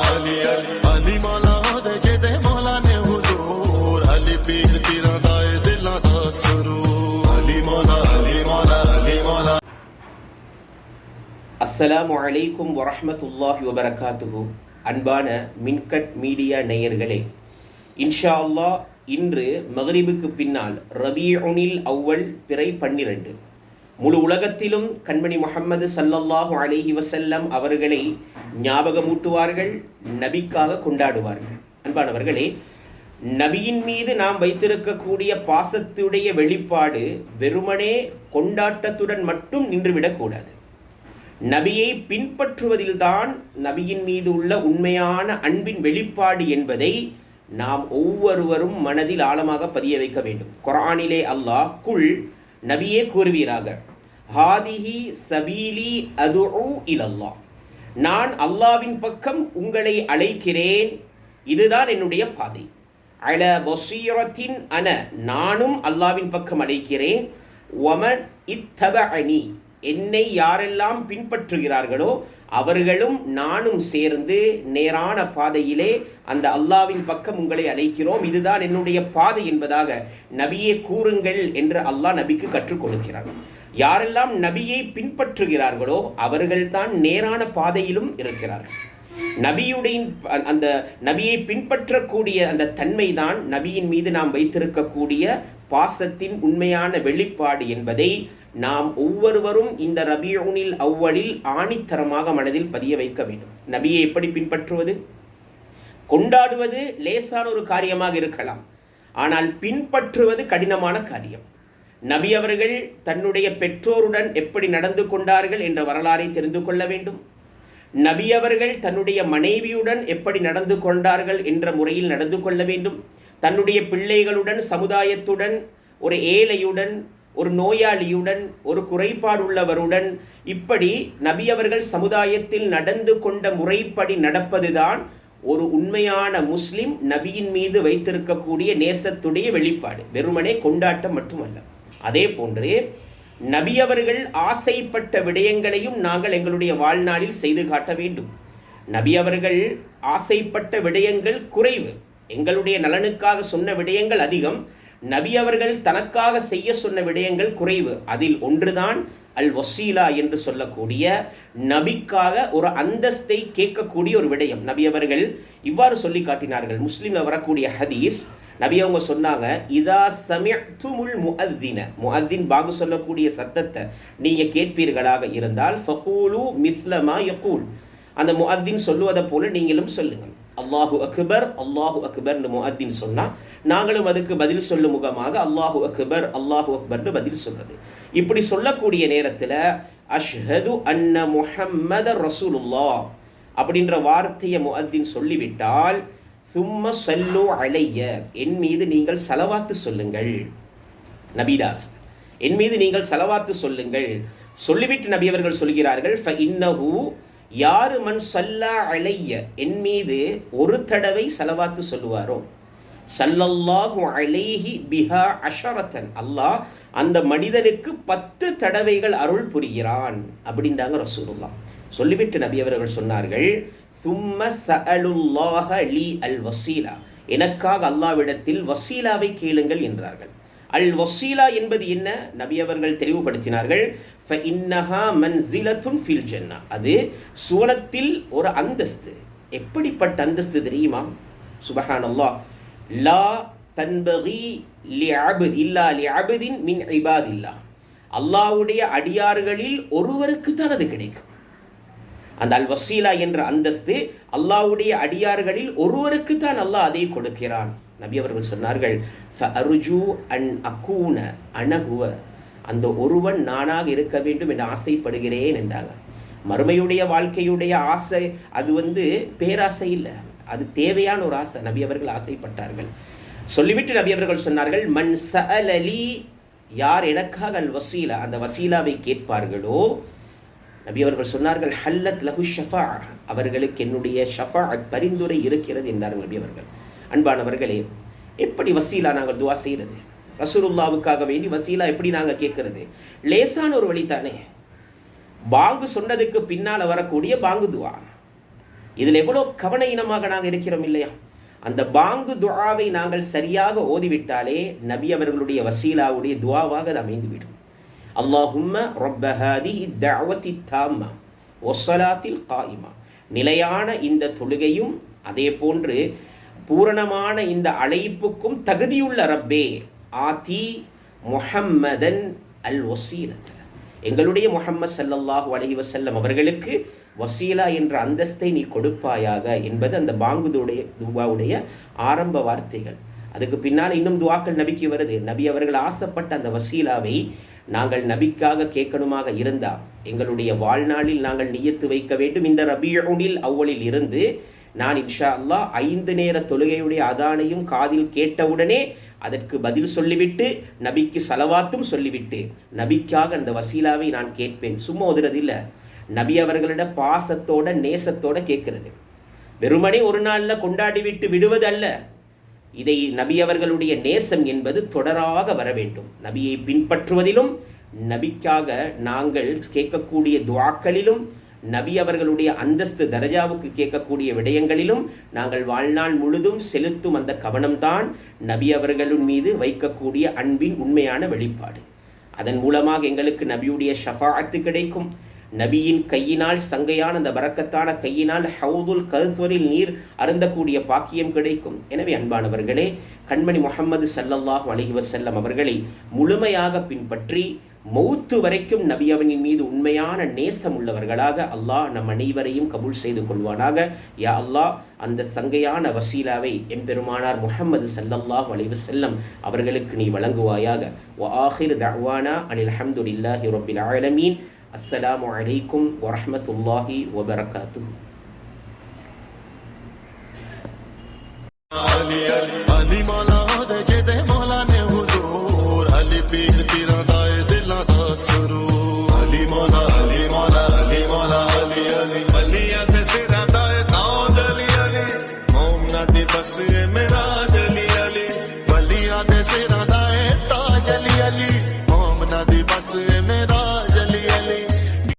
अली अली अली मौला दे जेदे मौला ने हुजूर अली पीर पीरा दाए दिला दा सुरूर अली मौला अली मौला अली मौला. அஸ்ஸலாமு அலைக்கும் வரஹ்மத்துல்லாஹி வபரகாத்துஹு. அன்பான மின்கட் மீடியா நேயர்களே, இன்ஷா அல்லாஹ் இன்று மக்ரிபுக்கு பின்னால் ரபீஉனில் அவ்வல் பிறை 12. முழு உலகத்திலும் கண்மணி முஹம்மது ஸல்லல்லாஹு அலைஹி வஸல்லம் அவர்களை ஞாபகமூட்டுவார்கள், நபிக்காக கொண்டாடுவார்கள். அன்பானவர்களே, நபியின் மீது நாம் வைத்திருக்கக்கூடிய பாசத்துடைய வெளிப்பாடு வெறுமனே கொண்டாட்டத்துடன் மட்டும் நின்றுவிடக்கூடாது. நபியை பின்பற்றுவதில்தான் நபியின் மீது உள்ள உண்மையான அன்பின் வெளிப்பாடு என்பதை நாம் ஒவ்வொருவரும் மனதில் ஆழமாக பதிய வைக்க வேண்டும். குர்ஆனிலே அல்லாஹ் குல் நபியே கூறுவீராக, ஹாதிஹி சபீலி அதுஉ இலல்லாஹ், நான் அல்லாவின் பக்கம் உங்களை அழைக்கிறேன், இதுதான் என்னுடைய பாதை. அல பஸீரத்தின் அன, நானும் அல்லாவின் பக்கம் அழைக்கிறேன். வமன் இத்தபஅனி, என்னை யாரெல்லாம் பின்பற்றுகிறார்களோ அவர்களும் நானும் சேர்ந்து நேரான பாதையிலே அந்த அல்லாவின் பக்கம் உங்களை அழைக்கிறோம், இதுதான் என்னுடைய பாதை என்பதாக நபியே கூறுங்கள் என்று அல்லாஹ் நபிக்கு கற்றுக் கொடுக்கிறார். யாரெல்லாம் நபியை பின்பற்றுகிறார்களோ அவர்கள்தான் நேரான பாதையிலும் இருக்கிறார்கள். நபியுடைய அந்த நபியை பின்பற்றக்கூடிய அந்த தன்மை தான் நபியின் மீது நாம் வைத்திருக்கக்கூடிய பாசத்தின் உண்மையான வெளிப்பாடு என்பதை நாம் ஒவ்வொருவரும் இந்த ரபீஉனில் அவ்வலில் ஆணித்தரமாக மனதில் பதிய வைக்க வேண்டும். நபியை எப்படி பின்பற்றுவது? கொண்டாடுவது லேசான ஒரு காரியமாக இருக்கலாம், ஆனால் பின்பற்றுவது கடினமான காரியம். நபி அவர்கள் தன்னுடைய பெற்றோருடன் எப்படி நடந்து கொண்டார்கள் என்ற வரலாறை தெரிந்து கொள்ள வேண்டும். நபி அவர்கள் தன்னுடைய மனைவியுடன் எப்படி நடந்து கொண்டார்கள் என்ற முறையில் நடந்து கொள்ள வேண்டும். தன்னுடைய பிள்ளைகளுடன், சமுதாயத்துடன், ஒரு ஏழையுடன், ஒரு நோயாளியுடன், ஒரு குறைபாடுள்ளவருடன், இப்படி நபி அவர்கள் சமுதாயத்தில் நடந்து கொண்ட முறைப்படி நடப்பதுதான் ஒரு உண்மையான முஸ்லிம் நபியின் மீது வைத்திருக்கக்கூடிய நேசத்துடைய வெளிப்பாடு, வெறுமனே கொண்டாட்டம் மட்டுமல்ல. அதே போன்று நபி அவர்கள் ஆசைப்பட்ட விடயங்களையும் நாங்கள் எங்களுடைய வாழ்நாளில் செய்து காட்ட வேண்டும். நபி அவர்கள் ஆசைப்பட்ட விடயங்கள் குறைவு, எங்களுடைய நலனுக்காக சொன்ன விடயங்கள் அதிகம். நபி அவர்கள் தனக்காக செய்ய சொன்ன விடயங்கள் குறைவு. அதில் ஒன்றுதான் அல் வசீலா என்று சொல்லக்கூடிய நபிக்காக ஒரு அந்தஸ்தை கேட்கக்கூடிய ஒரு விடயம். நபி அவர்கள் இவ்வாறு சொல்லி காட்டினார்கள். முஸ்லிம்ல வரக்கூடிய ஹதீஸ், நபி அவங்க சொன்னாங்க, இதா சமிஅ்துமுல் முஅத்தின, முஅத்தின் பாகு சொல்லக்கூடிய சத்தத்தை நீங்க கேட்பீர்களாக இருந்தால், ஃபகூலு மிஸ்ல மா யகூல், அந்த முஅத்தின் சொல்லுவதை போல நீங்களும் சொல்லுங்கள். அல்லாஹு அக்பர் அல்லாஹு அக்பர்னு முஅத்தின் சொன்னா நாங்களும் அதுக்கு பதில் சொல்லும் முகமாக அல்லாஹு அக்பர்னு பதில் சொல்றது. இப்படி சொல்லக்கூடிய நேரத்தில் அஷ்ஹது அன்ன முஹம்மத ரசூலுல்லாஹ் அப்படின்ற வார்த்தையை முஅத்தின் சொல்லிவிட்டால், சும்ம சல்லு அலைய, என் மீது நீங்கள் சலவாத்து சொல்லுங்கள். நபிதாஸ், என் மீது நீங்கள் சலவாத்து சொல்லுங்கள். சொல்லிவிட்டு நபி அவர்கள் சொல்கிறார்கள், ஃப இன்னஹு, யாரு மன் சல்லா அலைய, என் மீது ஒரு தடவை சலவாத்து சொல்லுவாரோ, சல்லல்லாஹு அலைஹி பிஹா அஷரத்தன், அல்லாஹ் அந்த மனிதனுக்கு 10 தடவைகள் அருள் புரிகிறான் அப்படின்றாங்க ரசூலுல்லாஹ். சொல்லிவிட்டு நபி அவர்கள் சொன்னார்கள், சும்ம சஅலுல்லாஹ லி அல் வசீலா, எனக்காக அல்லாஹ்விடத்தில் வசீலாவை கேளுங்கள் என்றார்கள். அல் வசீலா என்பது என்ன? நபி அவர்கள் தெளிவுபடுத்தினார்கள், ஃபஇன்னஹா மன்சிலத்துன் ஃபில் ஜன்னah, அது சுவனத்தில் ஒரு அந்தஸ்து. எப்படிப்பட்ட அந்தஸ்து தெரியுமா? சுப்ஹானல்லாஹ், லா தன்பகி லிஅப்த் இல்லா லிஅப்தின் மின் இபாதில்லாஹ், அல்லாஹ்வுடைய அடியார்களில் ஒருவருக்கு தான் அது கிடைக்கும். அந்த அல் வசீலா என்ற அந்தஸ்து அல்லாஹ்வுடைய அடியார்களில் ஒருவருக்கு தான் அல்லாஹ் அதை கொடுக்கிறான். நபி அவர்கள் சொன்னார்கள், ஃபஅர்ஜு அன் அகூன அன ஹுவ, அந்த ஒருவன் நானாக இருக்க வேண்டும் என்று ஆசைப்படுகிறேன் என்றாங்க. மறுமையுடைய வாழ்க்கையுடைய ஆசை அது பேராசை இல்லை, அது தேவையான ஒரு ஆசை. நபி அவர்கள் ஆசைப்பட்டார்கள். சொல்லிவிட்டு நபி அவர்கள் சொன்னார்கள், மன் சஅலலி, யார் எனக்காக அல் வசீலா, அந்த வசீலாவை கேட்பார்களோ, நபி அவர்கள் சொன்னார்கள், ஹல்லத் லஹு ஷஃபா, அவர்களுக்கு என்னுடைய ஷஃபாஅத் பரிந்துரை இருக்கிறது என்றார்கள் நபி அவர்கள். அன்பானவர்களே, எப்படி வசீலா நாங்கள் துவா செய்கிறது? ரசூலுல்லாவுக்காக வேண்டி வசீலா எப்படி நாங்கள் கேட்கறது? லேசான ஒரு வழித்தானே. பாங்கு சொன்னதுக்கு பின்னால் வரக்கூடிய பாங்கு துவா, இதில் எவ்வளோ கவன இனமாக நாங்கள் இருக்கிறோம் இல்லையா? அந்த பாங்கு துஆவை நாங்கள் சரியாக ஓதிவிட்டாலே நபி அவர்களுடைய வசீலாவுடைய துஆவாக அது அமைந்துவிடும். அல்லாஹும்ம ரப்ப ஹாதிஹி தஅவத்தி தாம்மா வஸ்ஸலாத்தில் காயிமா, நிலையான இந்த தொழுகையும் அதே போன்று பூரணமான இந்த அழைப்புக்கும் தகுதியுள்ள ரப்பே ஆதி முஹம்மதன் அல் வசீலத், எங்களுடைய முஹம்மது ஸல்லல்லாஹு அலைஹி வஸல்லம் அவர்களுக்கு வசீலா என்ற அந்தஸ்தை நீ கொடுப்பாயாக என்பது அந்த துஆவுடைய ஆரம்ப வார்த்தைகள். அதுக்கு பின்னால் இன்னும் துஆக்கள் நபிக்கு வருது. நபி அவர்கள் ஆசைப்பட்ட அந்த வசீலாவை நாங்கள் நபிக்காக கேட்கணுமாக இருந்தால் எங்களுடைய வாழ்நாளில் நாங்கள் நியத்து வைக்க வேண்டும். இந்த ரபீஉனில் அவ்வளில் இருந்து நான் இன்ஷா அல்லாஹ் 5 நேர தொழுகையுடைய அதானையும் காதில் கேட்டவுடனே அதற்கு பதில் சொல்லிவிட்டு நபிக்கு சலவாத்தும் சொல்லிவிட்டு நபிக்காக அந்த வசீலாவை நான் கேட்பேன். சும்மா ஓதுறதில்லை, நபி அவர்களிட பாசத்தோட நேசத்தோட கேட்கிறது. வெறுமனே ஒரு நாளில் கொண்டாடிவிட்டு விடுவது அல்ல. இதை நபி அவர்களுடைய நேசம் என்பது தொடராக வர வேண்டும். நபியை பின்பற்றுவதிலும் நபிக்காக நாங்கள் கேட்கக்கூடிய துஆக்களிலும் நபி அவர்களுடைய அந்தஸ்து தரஜாவுக்கு கேட்கக்கூடிய விடயங்களிலும் நாங்கள் வாழ்நாள் முழுதும் செலுத்தும் அந்த கவனம்தான் நபி அவர்களின் மீது வைக்கக்கூடிய அன்பின் உண்மையான வெளிப்பாடு. அதன் மூலமாக எங்களுக்கு நபியுடைய ஷஃபாஅத்து கிடைக்கும். நபியின் கையினால், சங்கையான அந்த பரக்கத்தான கையினால் ஹவுதுல் கௌஸரில் நீர் அருந்தக்கூடிய பாக்கியம் கிடைக்கும். எனவே அன்பானவர்களே, கண்மணி முஹம்மது ஸல்லல்லாஹு அலைஹி வஸல்லம் அவர்களை முழுமையாக பின்பற்றி மௌத்து வரைக்கும் நபி அவனின் மீது உண்மையான நேசம் உள்ளவர்களாக அல்லாஹ் நம் அனைவரையும் கபூல் செய்து கொள்வானாக. யா அல்லாஹ், அந்த சங்கையான வசீலாவை எம்பெருமானார் முஹம்மது ஸல்லல்லாஹு அலைஹி வஸல்லம் அவர்களுக்கு நீ வழங்குவாயாக. வ ஆகிர் தஅவானா அனில் ஹம்துலில்லாஹி ரப்பில் ஆலமீன். அஸ்ஸலாமு அலைக்கும் வரஹ்மத்துல்லாஹி வபரகாத்துஹு. अली मौला दे जेदे मौला ने हुजूर, अली पीर पीरां दा दिलां दा सुरूर। अली मौला अली मौला अली मौला अली अली अलियां दे सिरां दा ताज अली अली, मोमना दी बस मेरा अली अली, बलियां दे सिरां